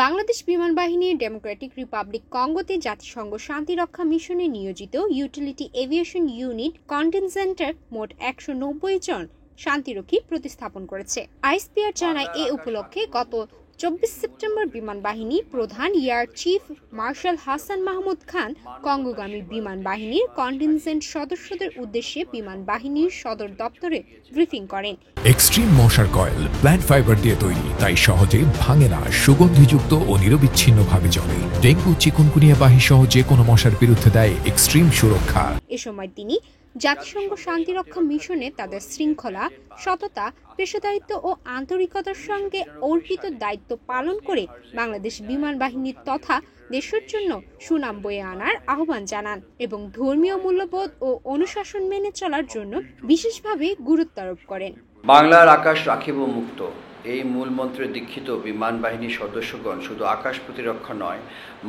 বাংলাদেশ বিমান বাহিনীর Democratic Republic কঙ্গোতে জাতিসংঘ শান্তিরক্ষা মিশনে নিয়োজিত ইউটিলিটি এভিয়েশন ইউনিট কন্টিনজেন্টের মোট ১৯০ জন শান্তিরক্ষী প্রতিস্থাপন করেছে। আইএসপিআর জানায় এ উপলক্ষে গত ২৪ সেপ্টেম্বর বিমান বাহিনী প্রধান air chief marshal Hasan Mahmud Khan কঙ্গোগামী বিমান বাহিনীর কন্টিনজেন্ট সদস্যদের উদ্দেশ্যে বিমান বাহিনীর সদর দপ্তরে ব্রিফিং করেন। এক্সট্রিম মশার কয়েল প্ল্যান্ট ফাইবার দিয়ে তৈরি, তাই সহজে ভাঙে না, সুগন্ধিযুক্ত ও নিরবিচ্ছিন্নভাবে চলে। ডেঙ্গু, চিকুনগুনিয়া বাহি সহ যে কোনো মশার বিরুদ্ধে দেয় এক্সট্রিম সুরক্ষা। এ সময় তিনি জাতিসংঘ শান্তিরক্ষা মিশনে তাদের শৃঙ্খলা, সততা, পেশাদারিত্ব ও আন্তরিকতার সঙ্গে অর্পিত দায়িত্ব পালন করে বাংলাদেশ বিমান বাহিনীর তথা দেশের জন্য সুনাম বয়ে আনার আহ্বান জানান এবং ধর্মীয় মূল্যবোধ ও অনুশাসন মেনে চলার জন্য বিশেষভাবে গুরুত্ব আরোপ করেন। বাংলার আকাশ রাখিব মুক্ত, এই মূল মন্ত্রে দীক্ষিত বিমান বাহিনীর সদস্যগণ শুধু আকাশ প্রতিরক্ষা নয়,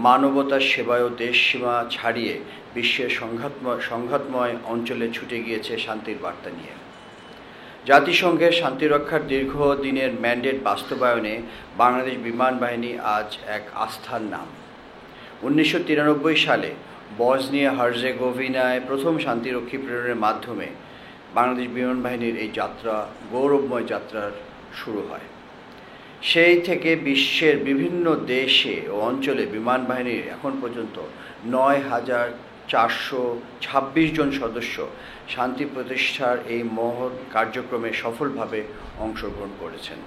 মানবতার সেবায় ও দেশ সীমা ছাড়িয়ে বিশ্বের সংঘাতময় অঞ্চলে ছুটে গিয়েছে শান্তির বার্তা নিয়ে। জাতিসংঘের শান্তিরক্ষার দীর্ঘদিনের ম্যান্ডেট বাস্তবায়নে বাংলাদেশ বিমান বাহিনী আজ এক আস্থার নাম। ১৯৯৩ সালে বসনিয়া হার্জেগোভিনায় প্রথম শান্তিরক্ষী প্রেরণের মাধ্যমে বাংলাদেশ বিমান বাহিনীর এই যাত্রা, গৌরবময় যাত্রার শুরু হয়। সেই থেকে বিশ্বের বিভিন্ন দেশে ও অঞ্চলে বিমান বাহিনীর এখন পর্যন্ত ৯,৪২৬ জন সদস্য শান্তি প্রতিষ্ঠার এই মহৎ কার্যক্রমে সফলভাবে অংশগ্রহণ করেছেন।